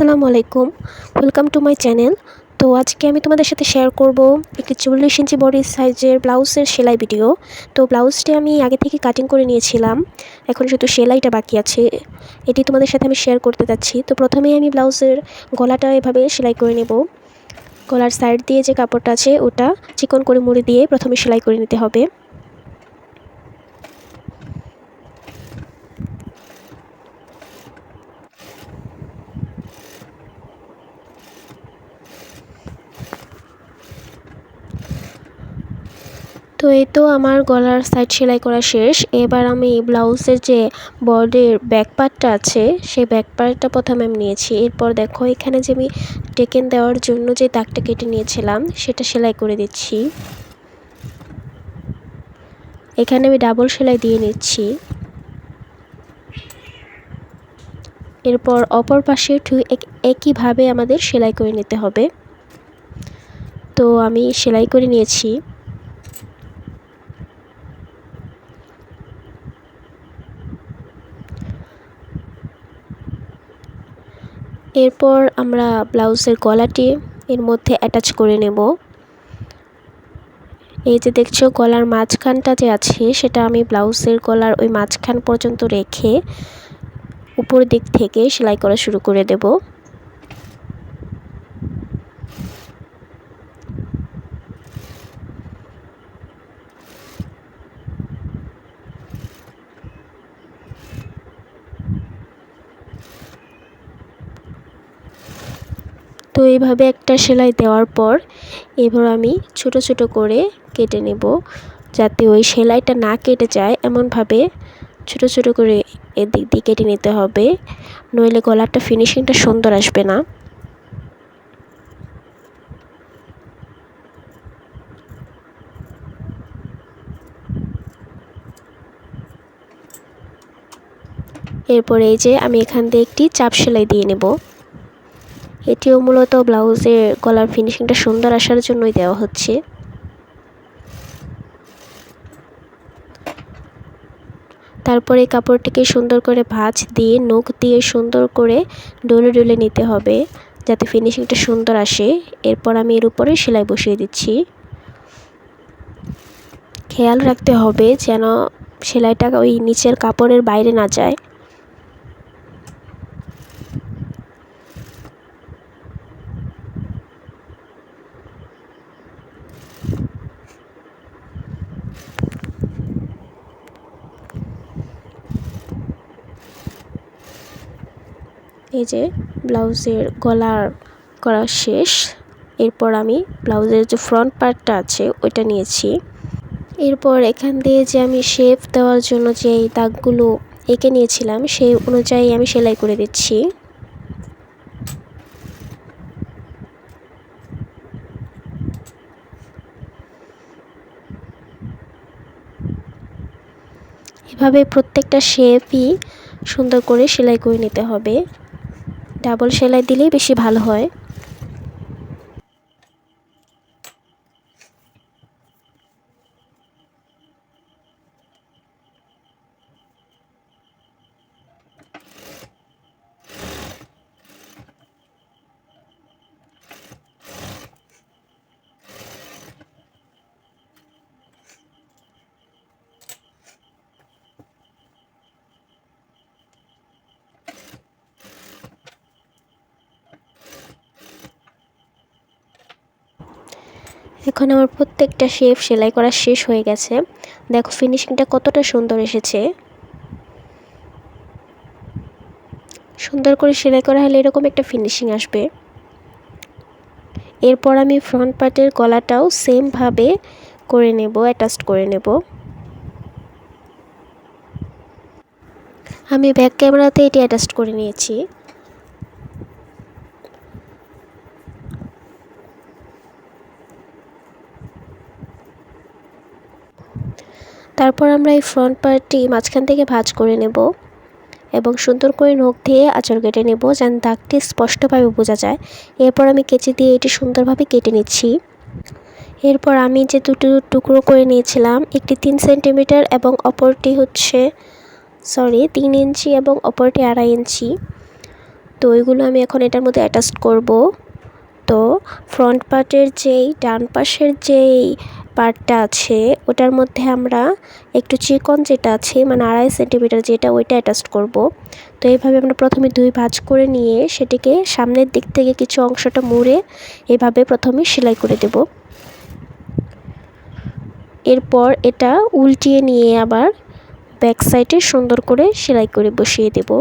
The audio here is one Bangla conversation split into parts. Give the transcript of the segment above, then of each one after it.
আসসালামু আলাইকুম, ওয়েলকাম টু মাই চ্যানেল। তো আজকে আমি তোমাদের সাথে শেয়ার করব একটি 40 ইঞ্চি বডি সাইজের ব্লাউজের সেলাই ভিডিও। তো ব্লাউজটি আমি আগে থেকে কাটিং করে নিয়েছিলাম, এখন শুধু সেলাইটা বাকি আছে, এটি তোমাদের সাথে আমি শেয়ার করতে যাচ্ছি। তো প্রথমেই আমি ব্লাউজের গলাটা এভাবে সেলাই করে নেব। গলার সাইড দিয়ে যে কাপড়টা আছে ওটা চিকন করে মুড়ে দিয়ে প্রথমে সেলাই করে নিতে হবে। তো এই তো আমার গলার সাইড সেলাই করা শেষ। এবার আমি ব্লাউজের যে বডির ব্যাক পার্টটা আছে সেই ব্যাক পার্টটা প্রথমে আমি নিয়েছি। এরপর দেখো এখানে যে আমি টেকেন দেওয়ার জন্য যে দাগটা কেটে নিয়েছিলাম সেটা সেলাই করে দিচ্ছি। এখানে আমি ডাবল সেলাই দিয়ে নিচ্ছি। এরপর অপর পাশে ঠিক একইভাবে আমাদের সেলাই করে নিতে হবে। তো আমি সেলাই করে নিয়েছি। এরপর আমরা ব্লাউজের গলাটি এর মধ্যে অ্যাটাচ করে নেব। এই যে দেখছো গলার মাঝখানটা যে আছে সেটা আমি ব্লাউজের গলার ওই মাঝখান পর্যন্ত রেখে উপর দিক থেকে সেলাই করা শুরু করে দেব। তো এইভাবে একটা সেলাই দেওয়ার পর এবার আমি ছোট ছোট করে কেটে নেব, যাতে ওই সেলাইটা না কেটে যায় এমনভাবে ছোট ছোট করে এদিক দিয়ে কেটে নিতে হবে, নইলে গলাটা ফিনিশিংটা সুন্দর আসবে না। এরপর এই যে আমি এখান দিয়ে একটি চাপ সেলাই দিয়ে নেব। এটিও মূলত ব্লাউজের গলার ফিনিশিংটা সুন্দর আসার জন্যই দেওয়া হচ্ছে। তারপরে কাপড়টিকে সুন্দর করে ভাঁজ দিয়ে নখ দিয়ে সুন্দর করে ডলে ডলে নিতে হবে, যাতে ফিনিশিংটা সুন্দর আসে। এরপর আমি এর উপরে সেলাই বসিয়ে দিচ্ছি। খেয়াল রাখতে হবে যেন সেলাইটা ওই নিচের কাপড়ের বাইরে না যায়। এই যে ব্লাউজের গলার করা শেষ। এরপর আমি ব্লাউজের যে ফ্রন্ট পার্টটা আছে ওইটা নিয়েছি। এরপর এখান দিয়ে যে আমি শেপ দেওয়ার জন্য যে দাগগুলো এঁকে নিয়েছিলাম সেই অনুযায়ী আমি সেলাই করে দিচ্ছি। এভাবে প্রত্যেকটা শেপই সুন্দর করে সেলাই করে নিতে হবে। ডাবল সেলাই দিলেই বেশি ভালো হয়। এখন আমার প্রত্যেকটা শেপ সেলাই করা শেষ হয়ে গেছে। দেখো ফিনিশিংটা কতটা সুন্দর এসেছে। সুন্দর করে সেলাই করা হলে এরকম একটা ফিনিশিং আসবে। এরপর আমি ফ্রন্ট পার্টের গলাটাও সেমভাবে করে নেব, অ্যাটাচ করে নেব। আমি ব্যাক ক্যামেরাতে এটি অ্যাটাচ করে নিয়েছি। তারপর আমরা এই ফ্রন্ট পার্টটি মাঝখান থেকে ভাঁজ করে নেব এবং সুন্দর করে নখ দিয়ে আঁচড় কেটে নেব, যেন দাগটি স্পষ্টভাবে বোঝা যায়। এরপর আমি কেচি দিয়ে এটি সুন্দরভাবে কেটে নিচ্ছি। এরপর আমি যে দুটো টুকরো করে নিয়েছিলাম, একটি 3 সেন্টিমিটার এবং অপরটি হচ্ছে 3 ইঞ্চি এবং অপরটি 2.5 ইঞ্চি, তো ওইগুলো আমি এখন এটার মধ্যে অ্যাটাচ করব। তো ফ্রন্ট পার্টের যেই ডান পাশের যেই পার্টটা আছে ওটার মধ্যে আমরা একটু চিকন যেটা আছে মানে 2.5 সেন্টিমিটার যেটা ওইটা অ্যাটাচ করব। তো এইভাবে আমরা প্রথমে 2 ভাঁজ করে নিয়ে সেটিকে সামনের দিক থেকে কিছু অংশটা মুড়ে এভাবে প্রথমে সেলাই করে দেব। এরপর এটা উল্টিয়ে নিয়ে আবার ব্যাক সাইডে সুন্দর করে সেলাই করে বসিয়ে দেব।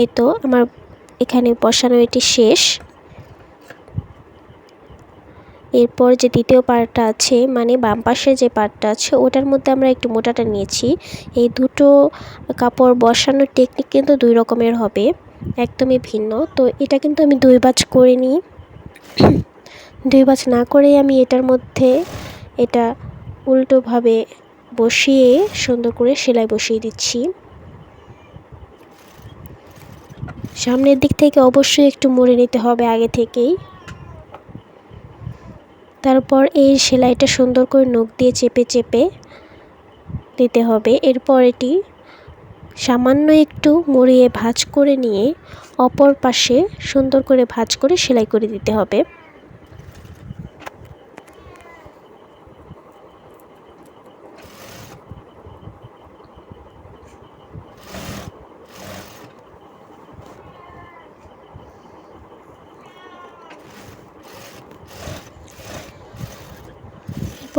এই তো আমার এখানে বসানো এটি শেষ। এরপর যে দ্বিতীয় পার্টটা আছে মানে বাম পাশে যে পার্টটা আছে ওটার মধ্যে আমরা একটু মোটাটা নিয়েছি। এই দুটো কাপড় বসানোর টেকনিক কিন্তু 2 রকমের হবে, একদমই ভিন্ন। তো এটা কিন্তু আমি 2 ভাঁজ করে নিই। 2 ভাঁজ না করে আমি এটার মধ্যে এটা উল্টোভাবে বসিয়ে সুন্দর করে সেলাই বসিয়ে দিচ্ছি। সামনের দিক থেকে অবশ্যই একটু মুড়ে নিতে হবে আগে থেকেই। তারপর এই সেলাইটা সুন্দর করে নখ দিয়ে চেপে চেপে দিতে হবে। এরপর এটি সামান্য একটু মুড়িয়ে ভাঁজ করে নিয়ে অপর পাশে সুন্দর করে ভাঁজ করে সেলাই করে দিতে হবে।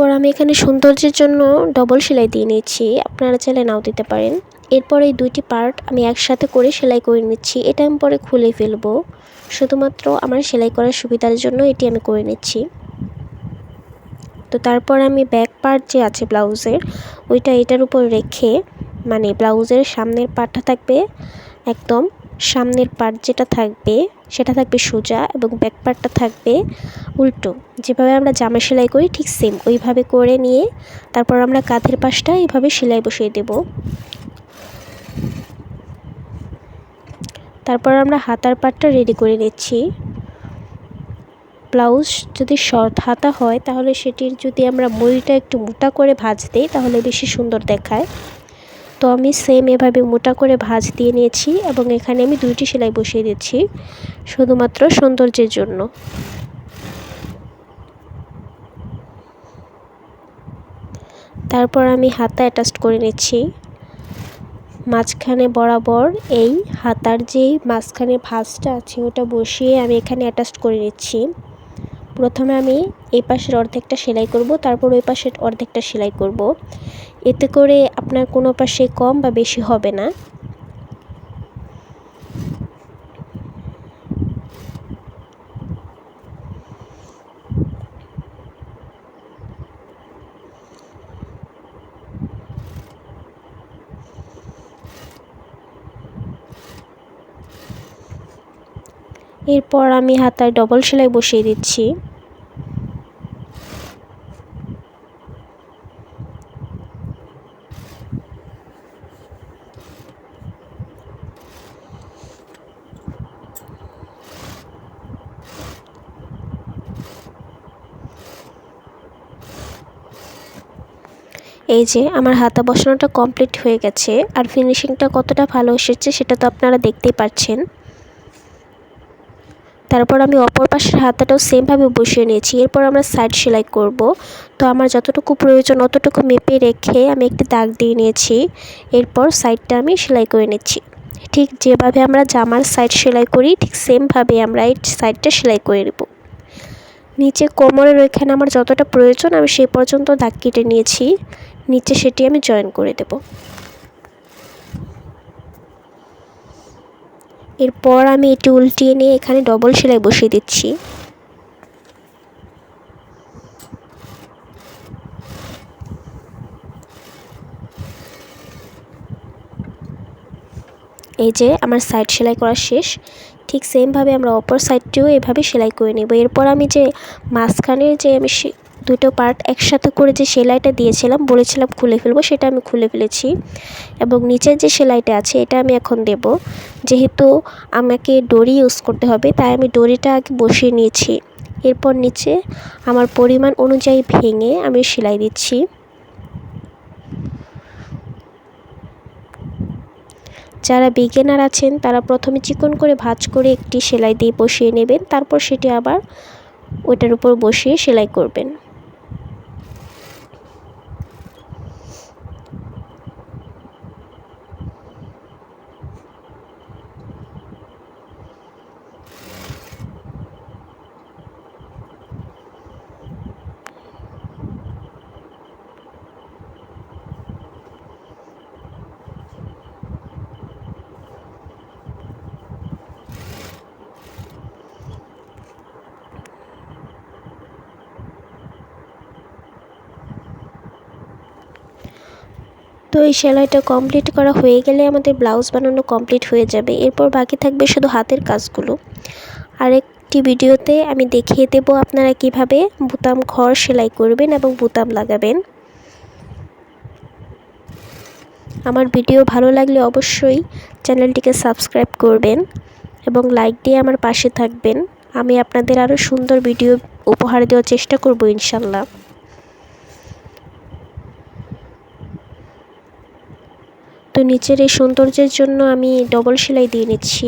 এরপর আমি এখানে সৌন্দর্যের জন্য ডবল সেলাই দিয়ে নিচ্ছি, আপনারা চাইলে নাও দিতে পারেন। এরপর এই 2টি পার্ট আমি একসাথে করে সেলাই করে নিচ্ছি। এটা আমি পরে খুলে ফেলবো, শুধুমাত্র আমার সেলাই করার সুবিধার জন্য এটি আমি করে নিচ্ছি। তো তারপর আমি ব্যাক পার্ট যে আছে ব্লাউজের ওইটা এটার উপর রেখে মানে ব্লাউজের সামনের পার্টটা থাকবে একদম সামনের পার্ট যেটা থাকবে সেটা থাকবে সোজা এবং ব্যাক পার্টটা থাকবে উল্টো। যেভাবে আমরা জামা সেলাই করি ঠিক সেম ওইভাবে করে নিয়ে তারপর আমরা কাঁধের পাশটা এইভাবে সেলাই বসিয়ে দেব। তারপর আমরা হাতার পার্টটা রেডি করে নিচ্ছি। ব্লাউজ যদি শর্ট হাতা হয় তাহলে সেটির যদি আমরা মুড়িটা একটু মোটা করে ভাঁজ দিই তাহলে বেশি সুন্দর দেখায়। তো আমি সেম এভাবে মোটা করে ভাঁজ দিয়ে নিয়েছি এবং এখানে আমি 2টি সেলাই বসিয়ে দিচ্ছি শুধুমাত্র সৌন্দর্যের জন্য। তারপর আমি হাতা অ্যাটাচ করে নিচ্ছি মাঝখানে বরাবর। এই হাতার যেই মাঝখানে ভাঁজটা আছে ওটা বসিয়ে আমি এখানে অ্যাটাচ করে নিচ্ছি। প্রথমে আমি এই পাশের অর্ধেকটা সেলাই করব, তারপর ওই পাশের অর্ধেকটা সেলাই করব। এতে করে আপনার কোনো পাশে কম বা বেশি হবে না। এরপর আমি হাতায় ডবল সেলাই বসিয়ে দিচ্ছি। এই যে আমার হাতা বসানোটা কমপ্লিট হয়ে গেছে, আর ফিনিশিংটা কতটা ভালো এসেছে সেটা তো আপনারা দেখতেই পাচ্ছেন। তারপর আমি অপর পাশের হাতাটাও সেমভাবে বসিয়ে নিয়েছি। এরপর আমরা সাইড সেলাই করব। তো আমার যতটুকু প্রয়োজন অতটুকু মেপে রেখে আমি একটি দাগ দিয়ে নিয়েছি। এরপর সাইডটা আমি সেলাই করে নিচ্ছি। ঠিক যেভাবে আমরা জামার সাইড সেলাই করি ঠিক সেমভাবে আমরা এই সাইডটা সেলাই করে নেব। নিচে কোমরের ওইখানে আমার যতটা প্রয়োজন আমি সেই পর্যন্ত দাগ কেটে নিয়েছি, নিচে সেটি আমি জয়েন করে দেব। এরপর আমি এটি উল্টিয়ে নিয়ে এখানে ডবল সেলাই বসিয়ে দিচ্ছি। এই যে আমার সাইড সেলাই করা শেষ। ঠিক সেমভাবে আমরা অপর সাইডটিও এভাবে সেলাই করে নেব। এরপর আমি যে মাঝখানের যে আমি দুটো পার্ট একসাথে করে যে সেলাইটা দিয়েছিলাম, বলেছিলাম খুলে ফেলবো, সেটা আমি খুলে ফেলেছি। এবং নিচের যে সেলাইটা আছে এটা আমি এখন দেব। যেহেতু আমাকে ডরি ইউজ করতে হবে, তাই আমি ডরিটা আগে বসিয়ে নিয়েছি। এরপর নিচে আমার পরিমাণ অনুযায়ী ভেঙে আমি সেলাই দিচ্ছি। যারা বিগিনার আছেন তারা প্রথমে চিকন করে ভাঁজ করে একটি সেলাই দিয়ে বসিয়ে নেবেন, তারপর সেটি আবার ওইটার উপর বসিয়ে সেলাই করবেন। তো এই সেলাইটা কমপ্লিট করা হয়ে গেলে আমাদের ব্লাউজ বানানো কমপ্লিট হয়ে যাবে। এরপর বাকি থাকবে শুধু হাতের কাজগুলো। আরেকটি ভিডিওতে আমি দেখিয়ে দেব আপনারা কিভাবে বুতাম ঘর সেলাই করবেন এবং বুতাম লাগাবেন। আমার ভিডিও ভালো লাগলে অবশ্যই চ্যানেলটিকে সাবস্ক্রাইব করবেন এবং লাইক দিয়ে আমার পাশে থাকবেন। আমি আপনাদের আরও সুন্দর ভিডিও উপহার দেওয়ার চেষ্টা করব ইনশাল্লাহ। তো নিচের এই সৌন্দর্যের জন্য আমি ডবল সেলাই দিয়ে নিচ্ছি।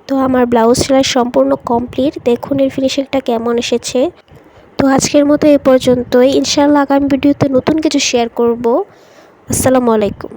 তো আমার ব্লাউজ সেলাই সম্পূর্ণ কমপ্লিট। দেখুন এর ফিনিশিংটা কেমন এসেছে। তো আজকের মতো এ পর্যন্তই। ইনশাআল্লাহ আগামী ভিডিওতে নতুন কিছু শেয়ার করব। আসসালামু আলাইকুম।